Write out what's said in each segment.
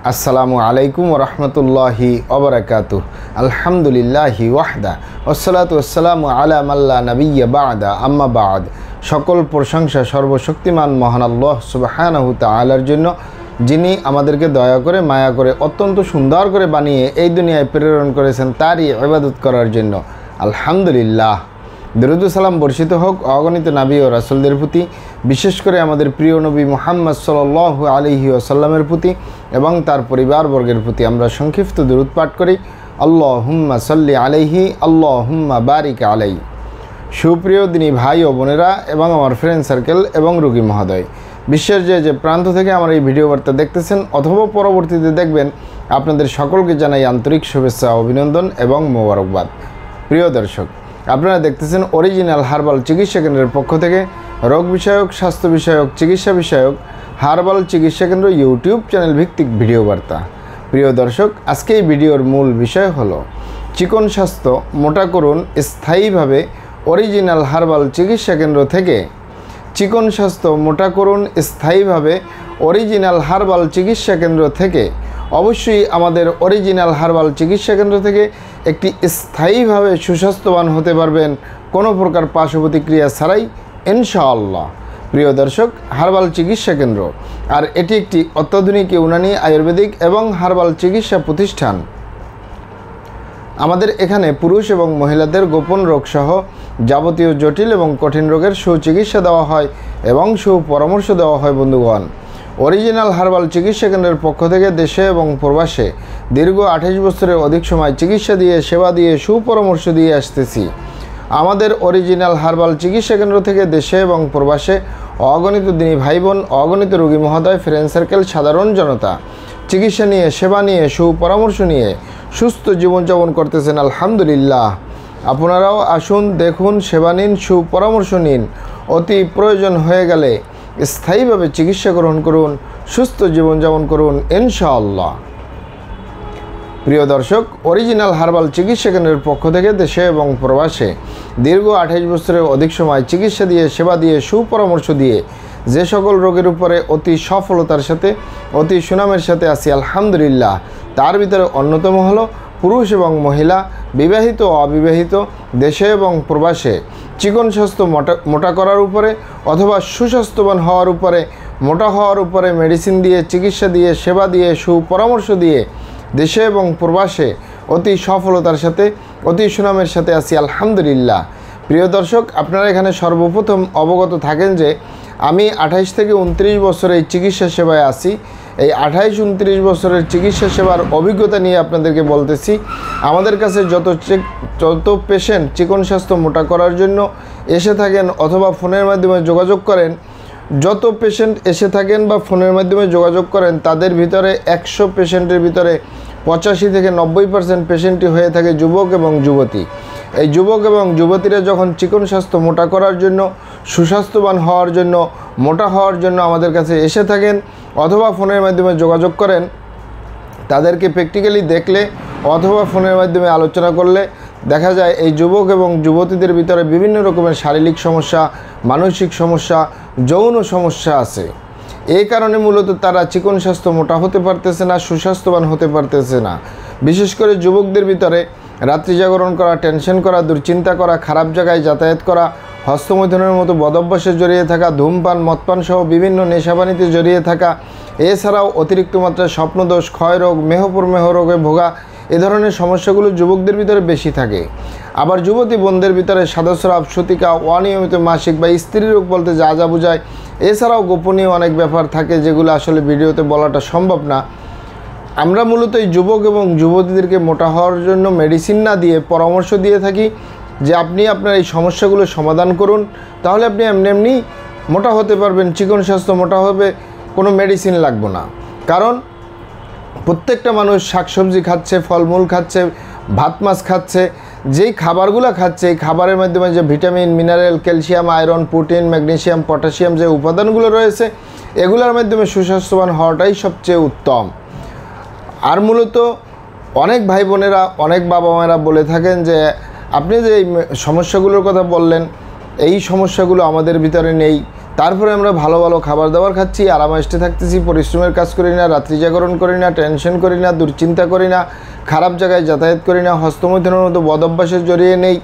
আসসালামু আলাইকুম ওরহমতুল্লাহি ওবরাকাতুহ। আলহামদুলিল্লাহি ওয়াহদা ওয়াসসালাতু ওয়াসসালামু আলা মাল্লা নাবিয়্যা বা'দা আম্মা বা'দ। সকল প্রশংসা সর্বশক্তিমান মহান আল্লাহ সুবহানাহু তাআলার জন্য, যিনি আমাদেরকে দয়া করে মায়া করে অত্যন্ত সুন্দর করে বানিয়ে এই দুনিয়ায় প্রেরণ করেছেন তারই ইবাদত করার জন্য। আলহামদুলিল্লাহ। দরুদ ও সালাম বর্ষিত হোক অগণিত নবী ও রাসূলদের প্রতি, বিশেষ করে আমাদের প্রিয় নবী মুহাম্মদ সাল্লাল্লাহু আলাইহি ওয়াসাল্লামের প্রতি এবং তার পরিবারবর্গের প্রতি। আমরা সংক্ষিপ্ত দরুদ পাঠ করি, আল্লাহুম্মা সাল্লি আলাইহি আল্লাহুম্মা বারিক আলাইহি। সুপ্রিয় দিনী ভাই ও বোনেরা এবং আমার ফ্রেন্ড সার্কেল এবং রোগী মহোদয়, বিশ্বের যে প্রান্ত থেকে আমার এই ভিডিও বার্তা দেখতেছেন অথবা পরবর্তীতে দেখবেন, আপনাদের সকলকে জানাই আন্তরিক শুভেচ্ছা, অভিনন্দন এবং মোবারকবাদ। প্রিয় দর্শক, আপনারা দেখতেছেন অরিজিনাল হার্বাল চিকিৎসা কেন্দ্রের পক্ষ থেকে রোগ বিষয়ক, স্বাস্থ্য বিষয়ক, চিকিৎসা বিষয়ক হার্বাল চিকিৎসা কেন্দ্র ইউটিউব চ্যানেল ভিত্তিক ভিডিও বার্তা। প্রিয় দর্শক, আজকে এই ভিডিওর মূল বিষয় হলো চিকন স্বাস্থ্য মোটা করুন স্থায়ীভাবে অরিজিনাল হার্বাল চিকিৎসা কেন্দ্র থেকে। চিকন স্বাস্থ্য মোটা করুন স্থায়ীভাবে অরিজিনাল হার্বাল চিকিৎসা কেন্দ্র থেকে। অবশ্যই আমাদের অরিজিনাল হার্বাল চিকিৎসা কেন্দ্র থেকে একটি স্থায়ীভাবে সুস্বাস্থ্যবান হতে পারবেন কোনো প্রকার পার্শ্ব প্রতিক্রিয়া ছাড়াই ইনশাআল্লাহ। প্রিয় দর্শক, হার্বাল চিকিৎসা কেন্দ্র আর এটি একটি অত্যাধুনিক ইউনানি, আয়ুর্বেদিক এবং হার্বাল চিকিৎসা প্রতিষ্ঠান। আমাদের এখানে পুরুষ এবং মহিলাদের গোপন রোগসহ যাবতীয় জটিল এবং কঠিন রোগের সুচিকিৎসা দেওয়া হয় এবং সুপরামর্শ দেওয়া হয়। বন্ধুগণ, অরিজিনাল হার্বাল চিকিৎসা কেন্দ্রের পক্ষ থেকে দেশে এবং প্রবাসে দীর্ঘ 28 বছরের অধিক সময় চিকিৎসা দিয়ে, সেবা দিয়ে, সুপরামর্শ দিয়ে আসতেছি। আমাদের অরিজিনাল হার্বাল চিকিৎসা কেন্দ্র থেকে দেশে এবং প্রবাসে অগণিত দিনী ভাই বোন, অগণিত রোগী মহোদয়, ফ্রেন্ড সার্কেল, সাধারণ জনতা চিকিৎসা নিয়ে, সেবা নিয়ে, সুপরামর্শ নিয়ে সুস্থ জীবনযাপন করতেছেন। আলহামদুলিল্লাহ। আপনারাও আসুন, দেখুন, সেবা নিন, সুপরামর্শ নিন। অতি প্রয়োজন হয়ে গেলে স্থায়ীভাবে চিকিৎসা গ্রহণ করুন, সুস্থ জীবনযাপন করুন ইনশাআল্লাহ। প্রিয় দর্শক, অরিজিনাল হার্বাল চিকিৎসা কেন্দ্রের পক্ষ থেকে দেশে এবং প্রবাসে দীর্ঘ 28 বছরের অধিক সময় চিকিৎসা দিয়ে, সেবা দিয়ে, সুপরামর্শ দিয়ে যে সকল রোগের উপরে অতি সফলতার সাথে, অতি সুনামের সাথে আছি আলহামদুলিল্লাহ, তার ভিতরে অন্যতম হলো পুরুষ এবং মহিলা, বিবাহিত ও অবিবাহিত, দেশে এবং প্রবাসে চিকন স্বাস্থ্য মোটা করার উপরে অথবা সুস্বাস্থ্যবান হওয়ার উপরে, মোটা হওয়ার উপরে মেডিসিন দিয়ে, চিকিৎসা দিয়ে, সেবা দিয়ে, সুপরামর্শ দিয়ে দেশে এবং প্রবাসে অতি সফলতার সাথে, অতি সুনামের সাথে আছি আলহামদুলিল্লাহ। প্রিয় দর্শক, আপনারা এখানে সর্বপ্রথম অবগত থাকেন যে আমি 28 থেকে 29 বছর এই চিকিৎসা সেবায় আছি। এই 28-29 বছরের চিকিৎসা সেবার অভিজ্ঞতা নিয়ে আপনাদেরকে বলতেছি। আমাদের কাছে যত পেশেন্ট চিকন স্বাস্থ্য মোটা করার জন্য এসে থাকেন অথবা ফোনের মাধ্যমে যোগাযোগ করেন, যত পেশেন্ট এসে থাকেন বা ফোনের মাধ্যমে যোগাযোগ করেন, তাদের ভিতরে 100 পেশেন্টের ভিতরে 85 থেকে 90% পেশেন্টই হয়ে থাকে যুবক এবং যুবতী। এই যুবক এবং যুবতীরা যখন চিকন স্বাস্থ্য মোটা করার জন্য, সুস্বাস্থ্যবান হওয়ার জন্য, মোটা হওয়ার জন্য আমাদের কাছে এসে থাকেন অথবা ফোনের মাধ্যমে যোগাযোগ করেন, তাদেরকে প্র্যাকটিক্যালি দেখলে অথবা ফোনের মাধ্যমে আলোচনা করলে দেখা যায় এই যুবক এবং যুবতীদের ভিতরে বিভিন্ন রকমের শারীরিক সমস্যা, মানসিক সমস্যা, যৌন সমস্যা আছে। এই কারণে মূলত তারা চিকন স্বাস্থ্য মোটা হতে পারতেছে না, সুস্বাস্থ্যবান হতে পারতেছে না। বিশেষ করে যুবকদের ভিতরে রাত্রি জাগরণ করা, টেনশন করা, দুশ্চিন্তা করা, খারাপ জায়গায় যাতায়াত করা, হস্তমৈথুনের মতো বদভ্যাসে জড়িয়ে থাকা, ধূমপান, মদপান সহ বিভিন্ন নেশাবানিতে জড়িয়ে থাকা, এছাড়াও অতিরিক্ত মাত্রায় স্বপ্নদোষ, ক্ষয়রোগ, মেহ রোগে ভোগা, এ ধরনের সমস্যাগুলো যুবকদের ভিতরে বেশি থাকে। আবার যুবতী বোনদের ভিতরে সাদাস্রাব, সতিকা, অনিয়মিত মাসিক বা স্ত্রী রোগ বলতে যা বোঝায়, এছাড়াও গোপনীয় অনেক ব্যাপার থাকে যেগুলো আসলে ভিডিওতে বলাটা সম্ভব না। আমরা মূলত এই যুবক এবং যুবতীদেরকে মোটা হওয়ার জন্য মেডিসিন না দিয়ে পরামর্শ দিয়ে থাকি যে আপনি আপনার এই সমস্যাগুলো সমাধান করুন, তাহলে আপনি এমনি মোটা হতে পারবেন। চিকন স্বাস্থ্য মোটা হবে, কোনো মেডিসিন লাগবে না। কারণ প্রত্যেকটা মানুষ শাকসবজি খাচ্ছে, ফলমূল খাচ্ছে, ভাত মাছ খাচ্ছে, যেই খাবারগুলো খাচ্ছে এই খাবারের মাধ্যমে যে vitamin, mineral, calcium, iron, protein, magnesium, potassium যে উপাদানগুলো রয়েছে, এগুলোর মাধ্যমে সুস্বাস্থ্যবান হওয়াটাই সবচেয়ে উত্তম। আর মূলত অনেক ভাই বোনেরা, অনেক বাবা মায়েরা বলে থাকেন যে আপনি যে এই সমস্যাগুলোর কথা বললেন, এই সমস্যাগুলো আমাদের ভিতরে নেই, তারপরে আমরা ভালো ভালো খাবার দাবার খাচ্ছি, আরামায়েশে থাকতেছি, পরিশ্রমের কাজ করি না, রাত্রি জাগরণ করি না, টেনশন করি না, দুশ্চিন্তা করি না, খারাপ জায়গায় যাতায়াত করি না, হস্তমৈথুনের মতো বদ অভ্যাসে জড়িয়ে নেই,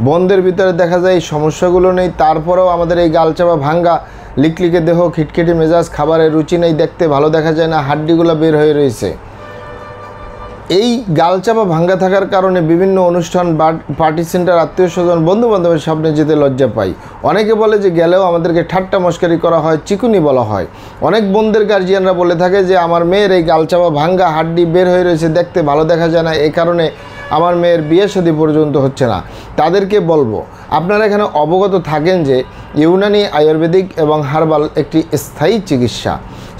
বন্ধের ভিতরে দেখা যায় এই সমস্যাগুলো নেই, তারপরেও আমাদের এই গালচাপা ভাঙ্গা লিকলিকে দেহ, খিটখিটি মেজাজ, খাবারের রুচি নেই, দেখতে ভালো দেখা যায় না, হাড্ডিগুলো বের হয়ে রয়েছে। এই গালচাপা ভাঙ্গা থাকার কারণে বিভিন্ন অনুষ্ঠান, পার্টি সেন্টার, আত্মীয় স্বজন, বন্ধু বান্ধবের সামনে যেতে লজ্জা পাই। অনেকে বলে যে গেলেও আমাদেরকে ঠাট্টা মস্কারি করা হয়, চিকুনি বলা হয়। অনেক বোনদের গার্জিয়ানরা বলে থাকে যে আমার মেয়ের এই গালচাপা ভাঙ্গা হাড্ডি বের হয়ে রয়েছে, দেখতে ভালো দেখা যায় না, এই কারণে আমার মেয়ের বিয়ে শাদী পর্যন্ত হচ্ছে না। তাদেরকে বলবো, আপনারা এখানে অবগত থাকেন যে ইউনানি, আয়ুর্বেদিক এবং হার্বাল একটি স্থায়ী চিকিৎসা।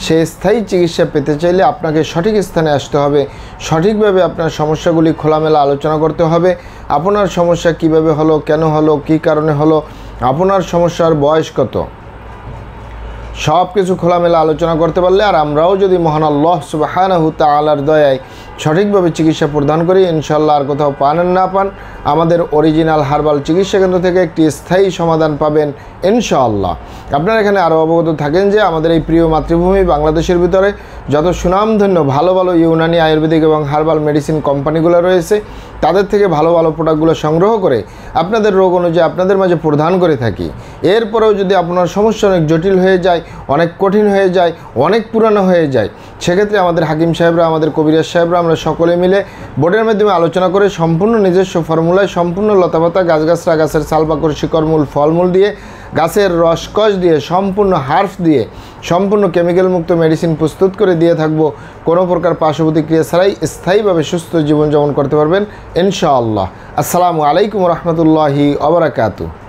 সেই স্থায়ী চিকিৎসা পেতে চাইলে আপনাকে সঠিক স্থানে আসতে হবে, সঠিকভাবে আপনার সমস্যাগুলি খোলামেলা আলোচনা করতে হবে। আপনার সমস্যা কিভাবে হলো, কেন হলো, কী কারণে হলো, আপনার সমস্যার বয়স কত, সব কিছু খোলামেলা আলোচনা করতে পারলে, আর আমরাও যদি মহান আল্লাহ সুবহানাহু তাআলার দয়ায় সঠিকভাবে চিকিৎসা প্রদান করি, ইনশাআল্লাহ আর কোথাও পান না পান, আমাদের অরিজিনাল হার্বাল চিকিৎসা কেন্দ্র থেকে একটি স্থায়ী সমাধান পাবেন ইনশাআল্লাহ। আপনারা এখানে আরও অবগত থাকেন যে আমাদের এই প্রিয় মাতৃভূমি বাংলাদেশের ভিতরে যত সুনামধন্য ভালো ভালো ইউনানি, আয়ুর্বেদিক এবং হার্বাল মেডিসিন কোম্পানিগুলো রয়েছে, তাদের থেকে ভালো ভালো প্রোডাক্টগুলো সংগ্রহ করে আপনাদের রোগ অনুযায়ী আপনাদের মাঝে প্রদান করে থাকি। এরপরেও যদি আপনার সমস্যা অনেক জটিল হয়ে যায়, অনেক কঠিন হয়ে যায়, অনেক পুরানো হয়ে যায়, সেক্ষেত্রে আমাদের হাকিম সাহেবরা, আমাদের কবিরাজ সাহেবরা, আমরা সকলে মিলে বোর্ডের মাধ্যমে আলোচনা করে সম্পূর্ণ নিজস্ব ফর্মুলায়, সম্পূর্ণ লতাপাতা, গাছগাছরা, গাছের ছালপাকড়, শিকড়মূল, ফলমূল দিয়ে, গাছের রসকস দিয়ে, সম্পূর্ণ হার্ফ দিয়ে, সম্পূর্ণ কেমিক্যাল মুক্ত মেডিসিন প্রস্তুত করে দিয়ে থাকবো। কোনো প্রকার পার্শ্ব প্রতিক্রিয়া ছাড়াই স্থায়ীভাবে সুস্থ জীবনযাপন করতে পারবেন ইনশাআল্লাহ। আসসালামু আলাইকুম রহমতুল্লাহি ওয়া বারাকাতুহু।